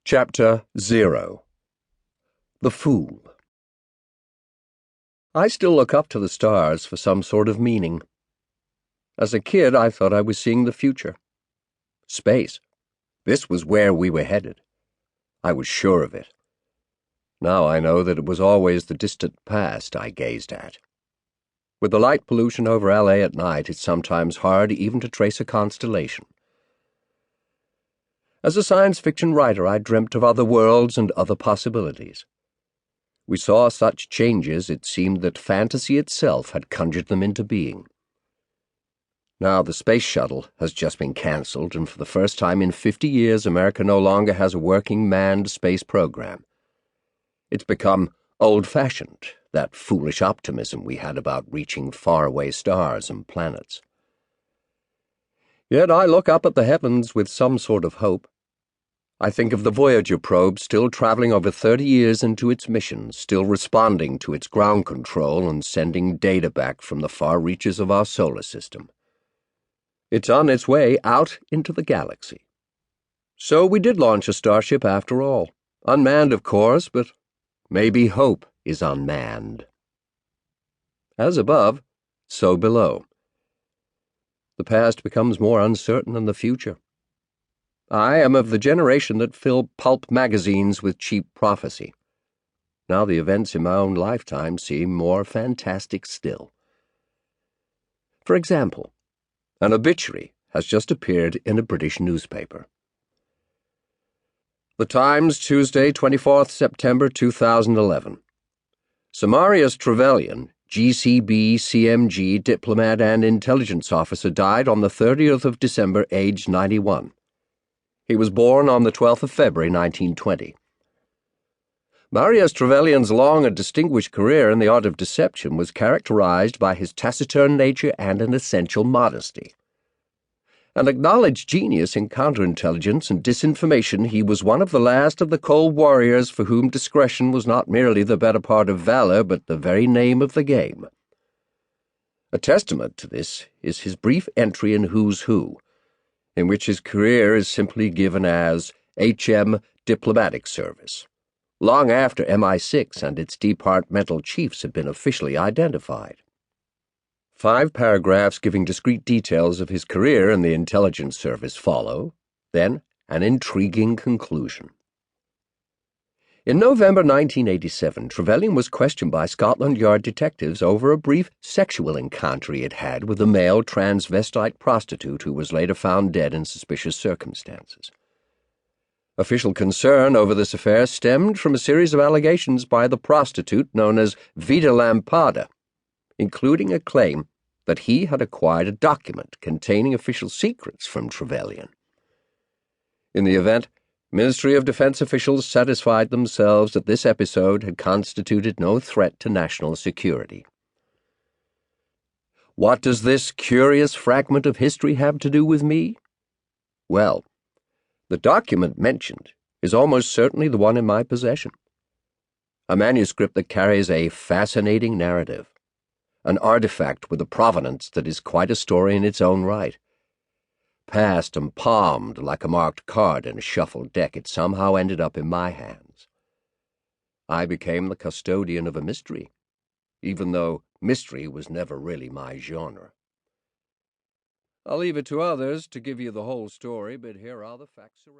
Chapter 0 The Fool. I still look up to the stars for some sort of meaning. As a kid, I thought I was seeing the future. Space. This was where we were headed. I was sure of it. Now I know that it was always the distant past I gazed at. With the light pollution over LA at night, it's sometimes hard even to trace a constellation. As a science fiction writer, I dreamt of other worlds and other possibilities. We saw such changes, it seemed that fantasy itself had conjured them into being. Now the space shuttle has just been cancelled, and for the first time in 50 years, America no longer has a working manned space program. It's become old-fashioned, that foolish optimism we had about reaching faraway stars and planets. Yet I look up at the heavens with some sort of hope. I think of the Voyager probe still traveling over 30 years into its mission, still responding to its ground control and sending data back from the far reaches of our solar system. It's on its way out into the galaxy. So we did launch a starship after all. Unmanned, of course, but maybe hope is unmanned. As above, so below. The past becomes more uncertain than the future. I am of the generation that filled pulp magazines with cheap prophecy. Now the events in my own lifetime seem more fantastic still. For example, an obituary has just appeared in a British newspaper. The Times, Tuesday, 24th September 2011. Sir Marius Trevelyan, GCB, CMG, diplomat and intelligence officer, died on the 30th of December, aged 91. He was born on the 12th of February, 1920. Marius Trevelyan's long and distinguished career in the art of deception was characterized by his taciturn nature and an essential modesty. An acknowledged genius in counterintelligence and disinformation, he was one of the last of the cold warriors for whom discretion was not merely the better part of valor, but the very name of the game. A testament to this is his brief entry in Who's Who, in which his career is simply given as HM Diplomatic Service, long after MI6 and its departmental chiefs had been officially identified. 5 paragraphs giving discrete details of his career in the intelligence service follow, then an intriguing conclusion. In November 1987, Trevelyan was questioned by Scotland Yard detectives over a brief sexual encounter he had had with a male transvestite prostitute who was later found dead in suspicious circumstances. Official concern over this affair stemmed from a series of allegations by the prostitute known as Vita Lampada, including a claim that he had acquired a document containing official secrets from Trevelyan. In the event, Ministry of Defense officials satisfied themselves that this episode had constituted no threat to national security. What does this curious fragment of history have to do with me? Well, the document mentioned is almost certainly the one in my possession. A manuscript that carries a fascinating narrative, an artifact with a provenance that is quite a story in its own right. Passed and palmed like a marked card in a shuffled deck, it somehow ended up in my hands. I became the custodian of a mystery, even though mystery was never really my genre. I'll leave it to others to give you the whole story, but here are the facts around.